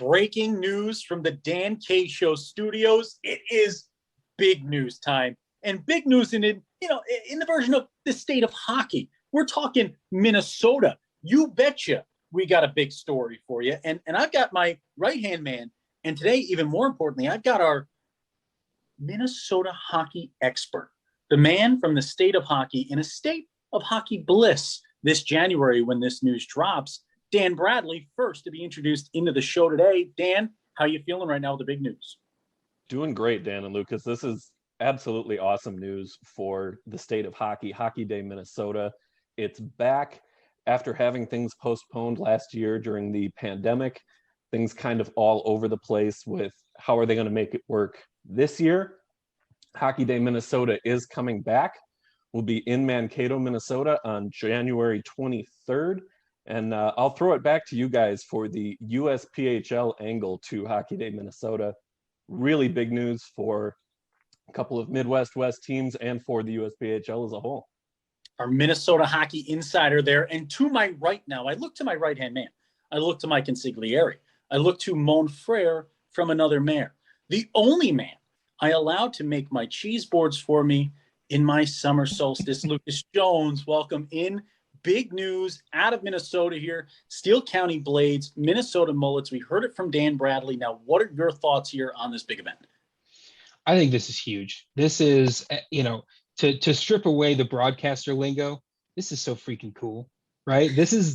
breaking news from the Dan K Show studios. It is big news time, and big news in the version of the state of hockey. We're talking Minnesota. You betcha we got a big story for you. And I've got my right-hand man, and today, even more importantly, I've got our Minnesota hockey expert, the man from the state of hockey in a state of hockey bliss this January when this news drops. Dan Bradley, first to be introduced into the show today. Dan, how you feeling right now with the big news? Doing great, Dan and Lucas. This is absolutely awesome news for the state of hockey. Hockey Day Minnesota. It's back after having things postponed last year during the pandemic. Things kind of all over the place with how are they going to make it work this year. Hockey Day Minnesota is coming back. We'll be in Mankato, Minnesota on January 23rd. And I'll throw it back to you guys for the USPHL angle to Hockey Day Minnesota. Really big news for a couple of Midwest West teams and for the USPHL as a whole. Our Minnesota hockey insider there. And to my right now, I look to my right-hand man. I look to my consigliere. I look to Mon Frere from Another Mayor. The only man I allowed to make my cheese boards for me in my summer solstice. Lucas Jones, welcome in. Big news out of Minnesota here. Steele County Blades, Minnesota Mullets. We heard it from Dan Bradley. Now, what are your thoughts here on this big event? I think this is huge. This is, to strip away the broadcaster lingo, this is so freaking cool, right? This is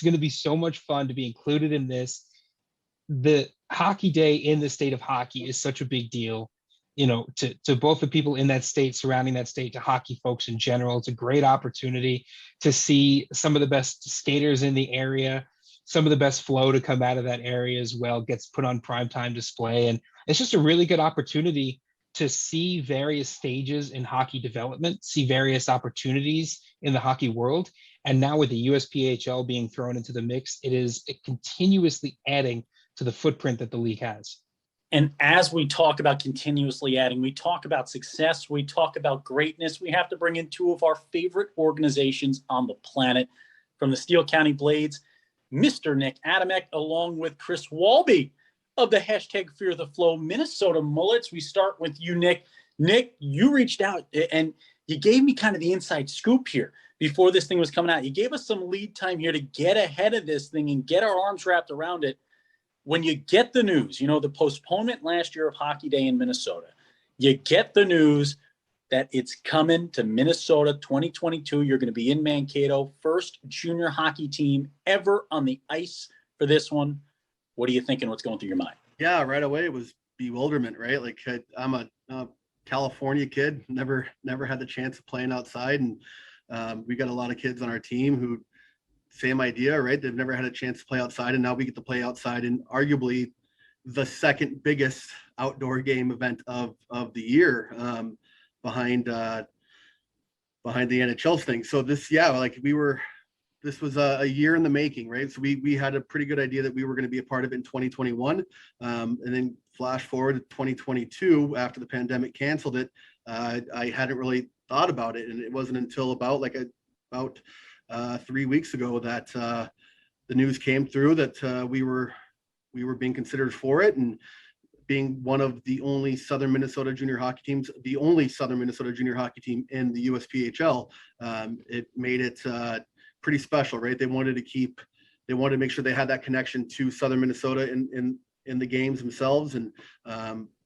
going to be so much fun to be included in this. The Hockey Day in the state of hockey is such a big deal. To both the people in that state, surrounding that state, to hockey folks in general. It's a great opportunity to see some of the best skaters in the area, some of the best flow to come out of that area as well, gets put on primetime display. And it's just a really good opportunity to see various stages in hockey development, see various opportunities in the hockey world. And now with the USPHL being thrown into the mix, it is continuously adding to the footprint that the league has. And as we talk about continuously adding, we talk about success, we talk about greatness, we have to bring in two of our favorite organizations on the planet. From the Steele County Blades, Mr. Nick Adamek, along with Chris Walby of the hashtag Fear the Flow Minnesota Mullets. We start with you, Nick. Nick, you reached out and you gave me kind of the inside scoop here before this thing was coming out. You gave us some lead time here to get ahead of this thing and get our arms wrapped around it. When you get the news, the postponement last year of Hockey Day in Minnesota, you get the news that it's coming to Minnesota 2022. You're going to be in Mankato, first junior hockey team ever on the ice for this one. What are you thinking? What's going through your mind? Yeah, right away it was bewilderment, right? Like I'm a California kid, never had the chance of playing outside. And we got a lot of kids on our team who same idea, right? They've never had a chance to play outside, and now we get to play outside in arguably the second biggest outdoor game event of the year, behind the NHL thing. So this was a year in the making, right? So we had a pretty good idea that we were going to be a part of it in 2021, and then flash forward to 2022 after the pandemic canceled it. I hadn't really thought about it, and it wasn't until about 3 weeks ago that the news came through that we were being considered for it, and being one of the only Southern Minnesota junior hockey teams, the only Southern Minnesota junior hockey team in the USPHL, it made it pretty special, right? They wanted to make sure they had that connection to Southern Minnesota in the games themselves. And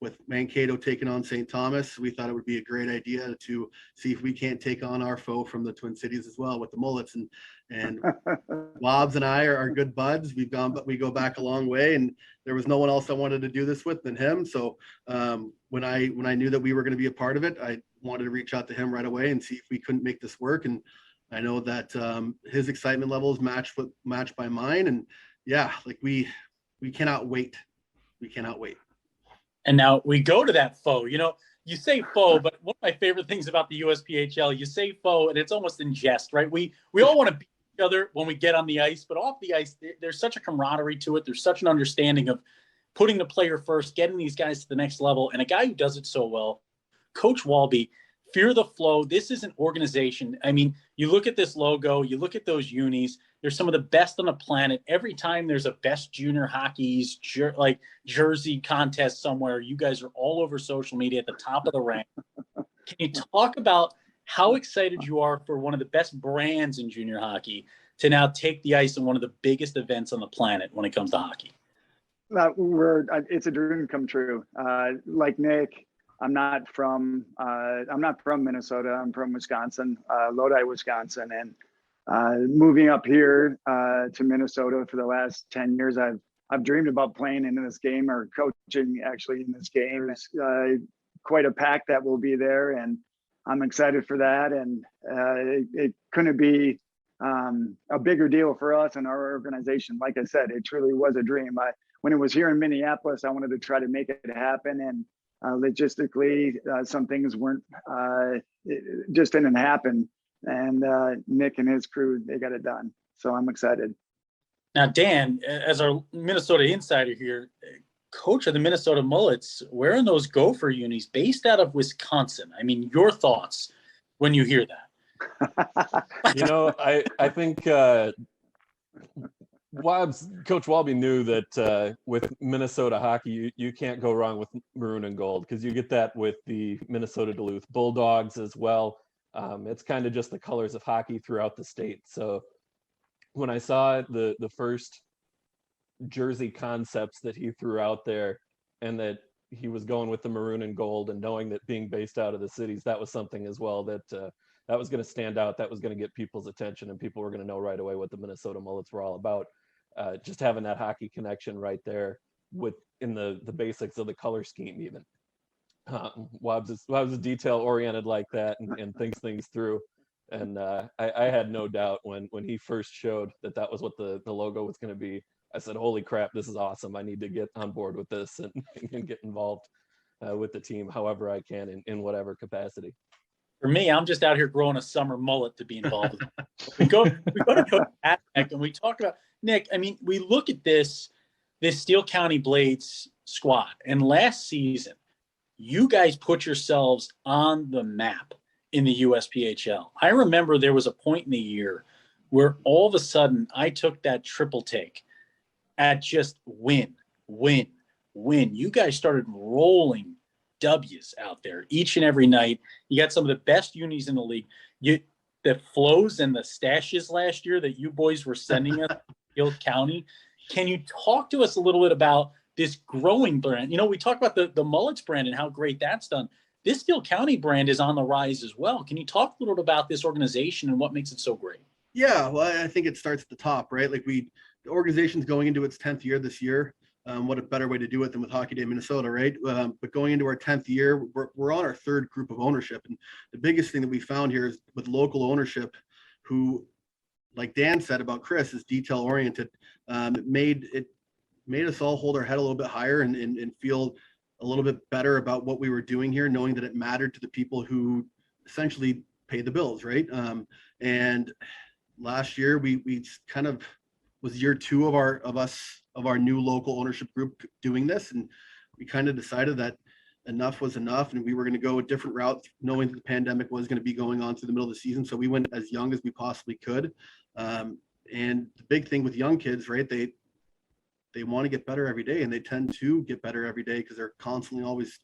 with Mankato taking on St. Thomas, we thought it would be a great idea to see if we can't take on our foe from the Twin Cities as well with the Mullets. And Wobbs and I are good buds. We go back a long way, and there was no one else I wanted to do this with than him. So when I knew that we were going to be a part of it, I wanted to reach out to him right away and see if we couldn't make this work. And I know that his excitement levels matched by mine. And yeah, we cannot wait. We cannot wait. And now we go to that foe. You say foe, but one of my favorite things about the USPHL, you say foe, and it's almost in jest, right? We all want to beat each other when we get on the ice, but off the ice, there's such a camaraderie to it. There's such an understanding of putting the player first, getting these guys to the next level. And a guy who does it so well, Coach Walby, Fear the Flow. This is an organization. I mean, you look at this logo, you look at those unis. They're some of the best on the planet. Every time there's a best junior hockey's jersey contest somewhere, you guys are all over social media at the top of the rank. Can you talk about how excited you are for one of the best brands in junior hockey to now take the ice in one of the biggest events on the planet when it comes to hockey? It's a dream come true. Like Nick, I'm not from Minnesota. I'm from Wisconsin, Lodi, Wisconsin, and moving up here to Minnesota for the last 10 years, I've dreamed about playing in this game or coaching actually in this game. It's quite a pack that will be there, and I'm excited for that. And it couldn't be a bigger deal for us and our organization. Like I said, it truly was a dream. When it was here in Minneapolis, I wanted to try to make it happen, and logistically, some things just didn't happen. And Nick and his crew, they got it done. So I'm excited. Now, Dan, as our Minnesota insider here, coach of the Minnesota Mullets, wearing those Gopher unis based out of Wisconsin. I mean, your thoughts when you hear that? I think Coach Walby knew that with Minnesota hockey, you can't go wrong with maroon and gold, because you get that with the Minnesota Duluth Bulldogs as well. It's kind of just the colors of hockey throughout the state. So when I saw the first jersey concepts that he threw out there, and that he was going with the maroon and gold, and knowing that being based out of the cities, that was something as well that was going to stand out. That was going to get people's attention, and people were going to know right away what the Minnesota Mullets were all about. Just having that hockey connection right there in the basics of the color scheme even. Wobbs is detail oriented like that, and thinks things through. And I had no doubt when he first showed that was what the logo was going to be. I said, holy crap, this is awesome. I need to get on board with this and get involved with the team however I can in whatever capacity. For me, I'm just out here growing a summer mullet to be involved with it. We go to Coach Atmack and we talk about, Nick, I mean, we look at this Steele County Blades squad, and last season, you guys put yourselves on the map in the USPHL. I remember there was a point in the year where all of a sudden I took that triple take at just win. You guys started rolling W's out there each and every night. You got some of the best unis in the league. The flows and the stashes last year that you boys were sending us to Steele County. Can you talk to us a little bit about this growing brand? You know, we talk about the Mullets brand and how great that's done. This Steele County brand is on the rise as well. Can you talk a little bit about this organization and what makes it so great? Yeah, well, I think it starts at the top, right? Like the organization's going into its 10th year this year. What a better way to do it than with Hockey Day Minnesota, right? But going into our 10th year, we're on our third group of ownership. And the biggest thing that we found here is with local ownership, who, like Dan said about Chris, is detail oriented. It made us all hold our head a little bit higher and feel a little bit better about what we were doing here, knowing that it mattered to the people who essentially pay the bills, right? And last year we kind of was year two of our new local ownership group doing this, and we kind of decided that enough was enough, and we were going to go a different route, knowing that the pandemic was going to be going on through the middle of the season. So we went as young as we possibly could. And the big thing with young kids, right? They want to get better every day, and they tend to get better every day because they're constantly always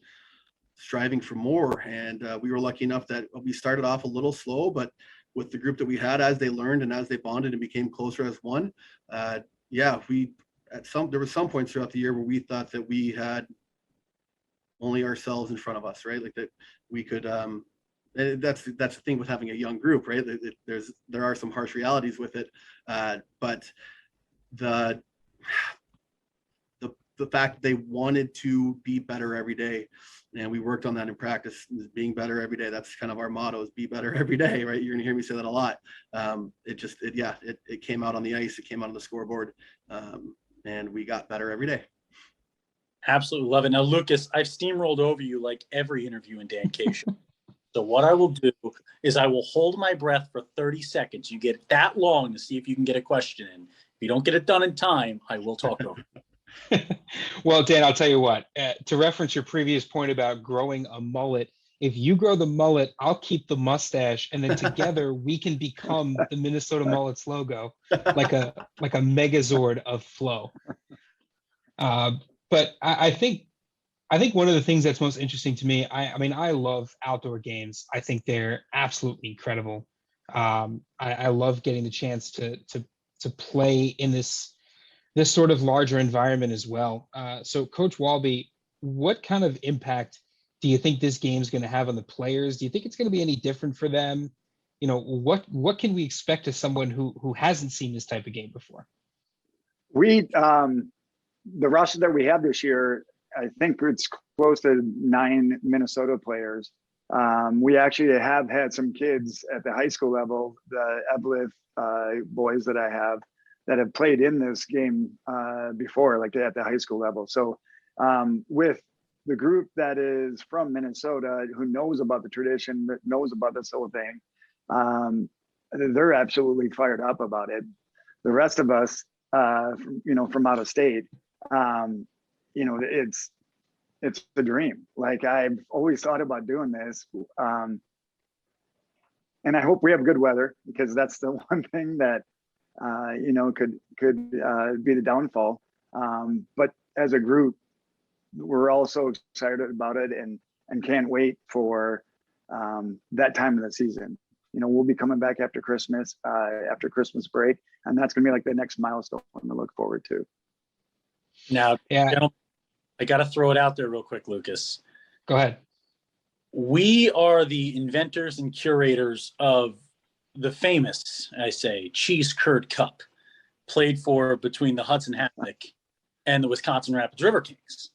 striving for more. And we were lucky enough that we started off a little slow, but with the group that we had, as they learned and as they bonded and became closer as one, there were some points throughout the year where we thought that we had only ourselves in front of us, right? Like that we could. That's the thing with having a young group, right? There are some harsh realities with it, but the fact that they wanted to be better every day, and we worked on that in practice, being better every day. That's kind of our motto, is be better every day, right? You're gonna hear me say that a lot. It came out on the ice, it came out on the scoreboard, and we got better every day. Absolutely love it. Now, Lucas, I've steamrolled over you like every interview in Dan K Show. So what I will do is I will hold my breath for 30 seconds. You get that long to see if you can get a question in. If you don't get it done in time, I will talk over. Well, Dan, I'll tell you what, to reference your previous point about growing a mullet if you grow the mullet, I'll keep the mustache, and then together we can become the Minnesota Mullets logo, like a megazord of flow. But I think one of the things that's most interesting to me, I mean, I love outdoor games. I think they're absolutely incredible. I love getting the chance to play in this sort of larger environment as well. So Coach Walby, what kind of impact do you think this game's going to have on the players? Do you think it's going to be any different for them? You know, what can we expect as someone who hasn't seen this type of game before? We the roster that we have this year, I think it's close to 9 Minnesota players. We actually have had some kids at the high school level, the Evelyn boys that I have, that have played in this game before, like at the high school level. So with the group that is from Minnesota, who knows about the tradition, that knows about this whole thing, they're absolutely fired up about it. The rest of us, from out of state, it's a dream. Like, I've always thought about doing this. And I hope we have good weather, because that's the one thing that, could be the downfall. But as a group, we're also excited about it and can't wait for that time of the season. We'll be coming back after Christmas break, and that's going to be like the next milestone to look forward to. Now, gentlemen, I got to throw it out there real quick, Lucas. Go ahead. We are the inventors and curators of the famous, I say, cheese curd cup, played for between the Hudson Hammock and the Wisconsin Rapids River Kings.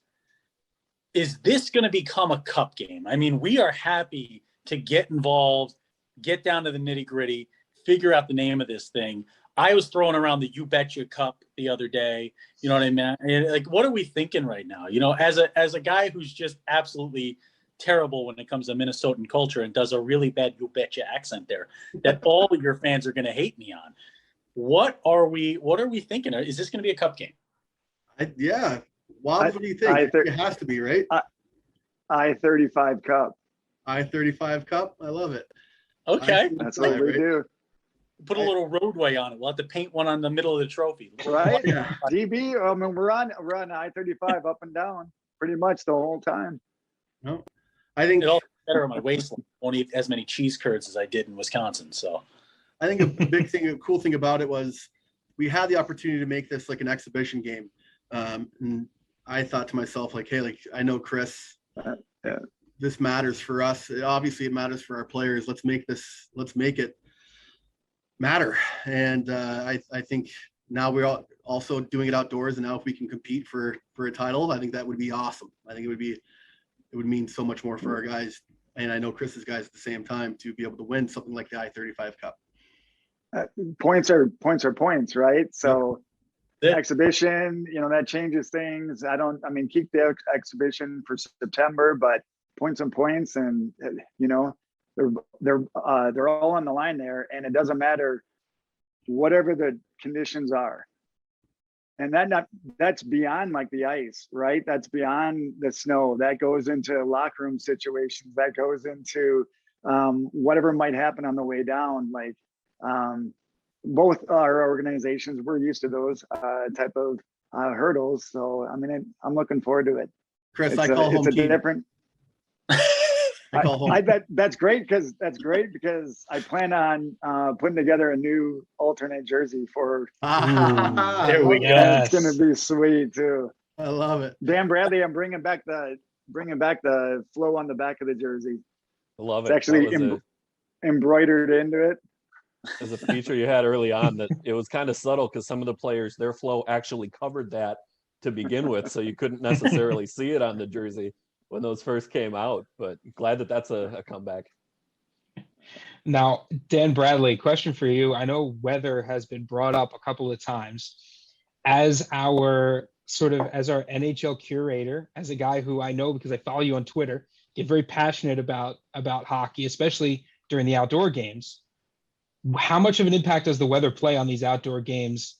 Is this going to become a cup game? I mean, we are happy to get involved, get down to the nitty gritty, figure out the name of this thing. I was throwing around the You Betcha Cup the other day. You know what I mean? Like, what are we thinking right now? As a guy who's just absolutely terrible when it comes to Minnesotan culture and does a really bad You Betcha accent there, that all of your fans are going to hate me on. What are we thinking? Is this going to be a cup game? Yeah. What do you think? It has to be, right? I35 Cup. I35 Cup. I love it. Okay. That's what we do. Put a little roadway on it. We'll have to paint one on the middle of the trophy. Right? Yeah. DB, I mean, we're on I-35 up and down pretty much the whole time. No, I think it'll better on my waistline. Won't eat as many cheese curds as I did in Wisconsin. So I think a cool thing about it was we had the opportunity to make this like an exhibition game. And I thought to myself, like, hey, like, I know Chris, this matters for us. Obviously it matters for our players. Let's make it matter. And I think now we're also doing it outdoors, and now if we can compete for a title, I think that would be awesome. I think it would mean so much more for our guys, and I know Chris's guys at the same time, to be able to win something like the I-35 Cup. Points are points, right? So exhibition, that changes things. Keep the exhibition for September, but points and points, and they're all on the line there, and it doesn't matter whatever the conditions are. And that's beyond like the ice, right? That's beyond the snow. That goes into locker room situations. That goes into whatever might happen on the way down. Like both our organizations, we're used to those type of hurdles. So I'm looking forward to it. Chris, I call home team. Different. I bet that's great because I plan on putting together a new alternate jersey for. There we go. It's gonna be sweet too. I love it. Dan Bradley, I'm bringing back the flow on the back of the jersey. I love it. It's actually embroidered into it. As a feature you had early on, that it was kind of subtle because some of the players, their flow actually covered that to begin with, so you couldn't necessarily see it on the jersey when those first came out, but glad that that's a comeback. Now, Dan Bradley, question for you. I know weather has been brought up a couple of times. As our NHL curator, as a guy who I know because I follow you on Twitter, get very passionate about hockey, especially during the outdoor games. How much of an impact does the weather play on these outdoor games?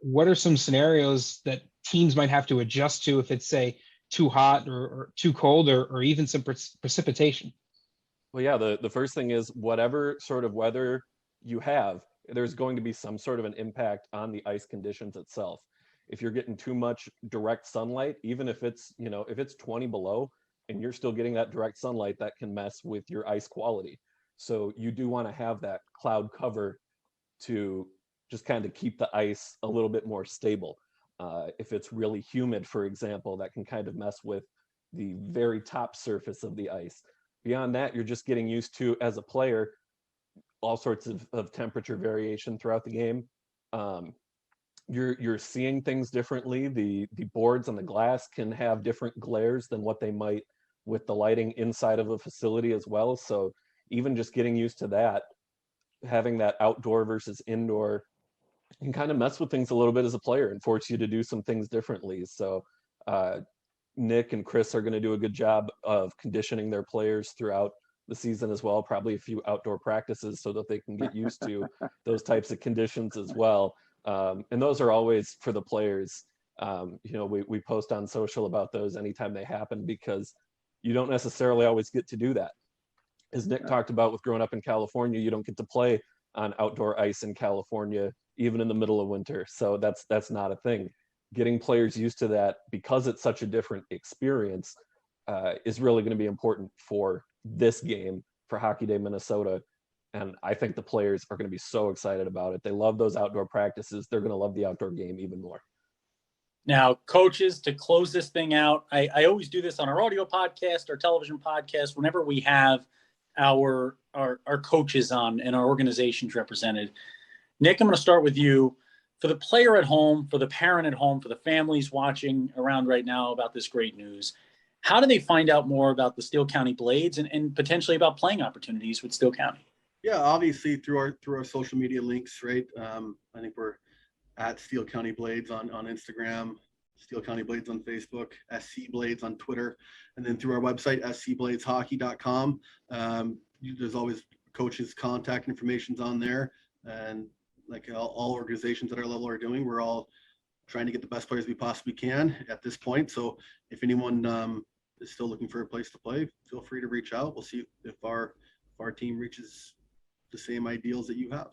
What are some scenarios that teams might have to adjust to if it's, say, too hot or too cold or even some precipitation? Well, yeah, the first thing is whatever sort of weather you have, there's going to be some sort of an impact on the ice conditions itself. If you're getting too much direct sunlight, even if it's, if it's 20 below and you're still getting that direct sunlight, that can mess with your ice quality. So you do want to have that cloud cover to just kind of keep the ice a little bit more stable. If it's really humid, for example, that can kind of mess with the very top surface of the ice. Beyond that, you're just getting used to, as a player, all sorts of temperature variation throughout the game. You're seeing things differently. The boards on the glass can have different glares than what they might with the lighting inside of a facility as well. So even just getting used to that, having that outdoor versus indoor, can kind of mess with things a little bit as a player and force you to do some things differently. So Nick and Chris are going to do a good job of conditioning their players throughout the season as well, probably a few outdoor practices so that they can get used to those types of conditions as well. And those are always for the players. We post on social about those anytime they happen, because you don't necessarily always get to do that. As Nick talked about with growing up in California, you don't get to play on outdoor ice in California, even in the middle of winter. So that's not a thing. Getting players used to that, because it's such a different experience, is really going to be important for this game, for Hockey Day Minnesota. And I think the players are going to be so excited about it. They love those outdoor practices. They're going to love the outdoor game even more. Now, coaches, to close this thing out, I always do this on our audio podcast, our television podcast, whenever we have our coaches on and our organizations represented. Nick, I'm going to start with you. For the player at home, for the parent at home, for the families watching around right now about this great news, how do they find out more about the Steele County Blades and potentially about playing opportunities with Steele County? Yeah, obviously through our social media links, right? I think we're at Steele County Blades on Instagram, Steele County Blades on Facebook, SC Blades on Twitter, and then through our website, scbladeshockey.com. There's always coaches' contact information's on there, and like all organizations at our level are doing, we're all trying to get the best players we possibly can at this point. So if anyone is still looking for a place to play, feel free to reach out. We'll see if our team reaches the same ideals that you have.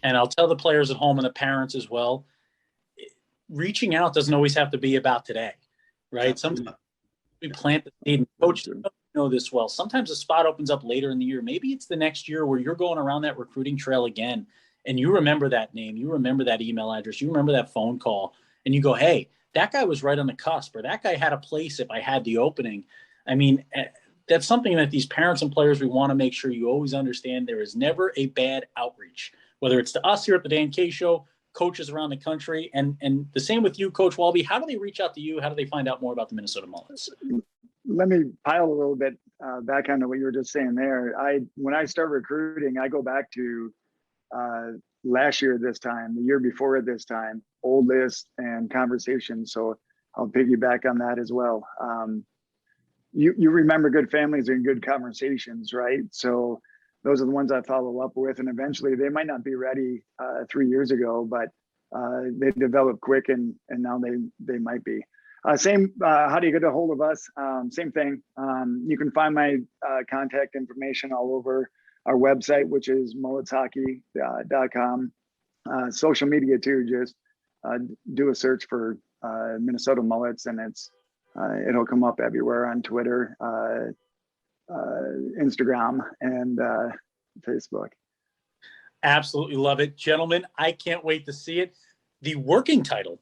And I'll tell the players at home and the parents as well, reaching out doesn't always have to be about today, right? Sometimes we plant the seed, and coaches know this well. Sometimes a spot opens up later in the year. Maybe it's the next year where you're going around that recruiting trail again, and you remember that name, you remember that email address, you remember that phone call, and you go, hey, that guy was right on the cusp, or that guy had a place if I had the opening. I mean, that's something that these parents and players, we want to make sure you always understand. There is never a bad outreach, whether it's to us here at the Dan K Show, coaches around the country, and the same with you, Coach Walby. How do they reach out to you? How do they find out more about the Minnesota Mullets? Let me pile a little bit back onto what you were just saying there. When I start recruiting, I go back to last year at this time, the year before at this time, old list and conversations. So I'll piggyback on that as well. You remember good families and good conversations, right? So those are the ones I follow up with, and eventually they might not be ready 3 years ago, but they develop quick, and now they might be. Same. How do you get a hold of us? Same thing. You can find my contact information all over our website, which is mulletshockey.com. Social media too. Just do a search for Minnesota Mullets, and it'll come up everywhere on Twitter, Instagram, and Facebook. Absolutely love it. Gentlemen, I can't wait to see it. The working title,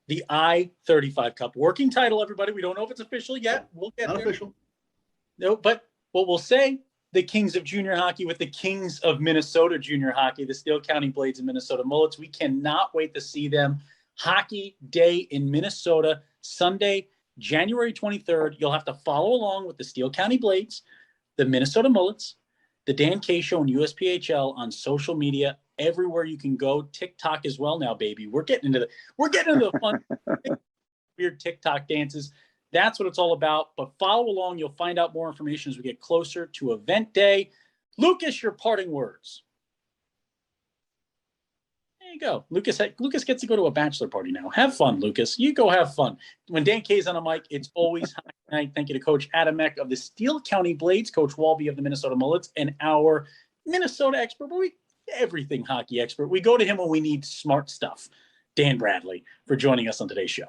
the I35 Cup. Working title, everybody. We don't know if it's official yet. We'll get Not there. official. No, but what we'll say, the Kings of Junior Hockey with the Kings of Minnesota Junior Hockey, the Steele County Blades and Minnesota Mullets. We cannot wait to see them. Hockey Day in Minnesota, Sunday, January 23rd. You'll have to follow along with the Steele County Blades, the Minnesota Mullets, the Dan K Show, and USPHL on social media, everywhere you can go. TikTok as well now, baby. We're getting into the fun, weird TikTok dances. That's what it's all about. But follow along. You'll find out more information as we get closer to event day. Lucas, your parting words. you go. Lucas gets to go to a bachelor party now. Have fun, Lucas. You go have fun. When Dan Kay's on a mic, it's always high night. Thank you to Coach Adam Eck of the Steele County Blades, Coach Walby of the Minnesota Mullets, and our Minnesota expert, but everything hockey expert. We go to him when we need smart stuff. Dan Bradley for joining us on today's show.